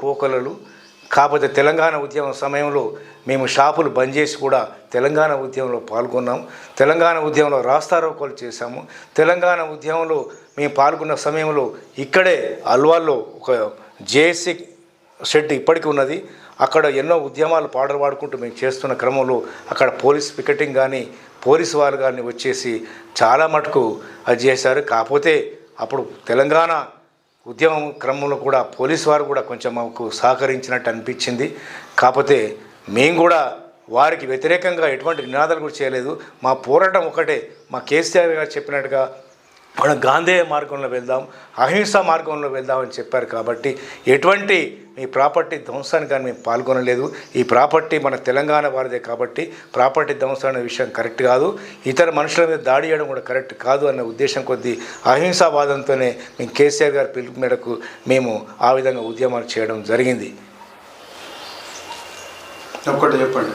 కోకొలలు. కాకపోతే తెలంగాణ ఉద్యమం సమయంలో మేము షాపులు బంద్ చేసి కూడా తెలంగాణ ఉద్యమంలో పాల్గొన్నాం. తెలంగాణ ఉద్యమంలో రాస్తారోకోలు చేశాము. తెలంగాణ ఉద్యమంలో మేము పాల్గొన్న సమయంలో ఇక్కడే అల్వాల్లో ఒక జేఏసీ షెడ్ ఇప్పటికీ ఉన్నది. అక్కడ ఎన్నో ఉద్యమాలు పాటలు పాడుకుంటూ మేము చేస్తున్న క్రమంలో అక్కడ పోలీస్ పికెటింగ్ కానీ పోలీసు వారు కానీ వచ్చేసి చాలా మటుకు అది చేశారు. కాకపోతే అప్పుడు తెలంగాణ ఉద్యమం క్రమంలో కూడా పోలీసు వారు కూడా కొంచెం మాకు సహకరించినట్టు అనిపించింది. కాకపోతే మేము కూడా వారికి వ్యతిరేకంగా ఎటువంటి నినాదాలు కూడా చేయలేదు. మా పోరాటం ఒకటే, మా కేసీఆర్ గారు చెప్పినట్టుగా మనం గాంధేయ మార్గంలో వెళ్దాం, అహింసా మార్గంలో వెళ్దామని చెప్పారు. కాబట్టి ఎటువంటి ఈ ప్రాపర్టీ ధ్వంసానికి కానీ మేము పాల్గొనలేదు. ఈ ప్రాపర్టీ మన తెలంగాణ వారిదే కాబట్టి ప్రాపర్టీ ధ్వంసం అనే విషయం కరెక్ట్ కాదు. ఇతర మనుషుల మీద దాడి చేయడం కూడా కరెక్ట్ కాదు అన్న ఉద్దేశం కొద్దీ అహింసావాదంతోనే మేము కేసీఆర్ గారి పిలుపు మేరకు మేము ఆ విధంగా ఉద్యమాలు చేయడం జరిగింది. ఒకటి చెప్పండి.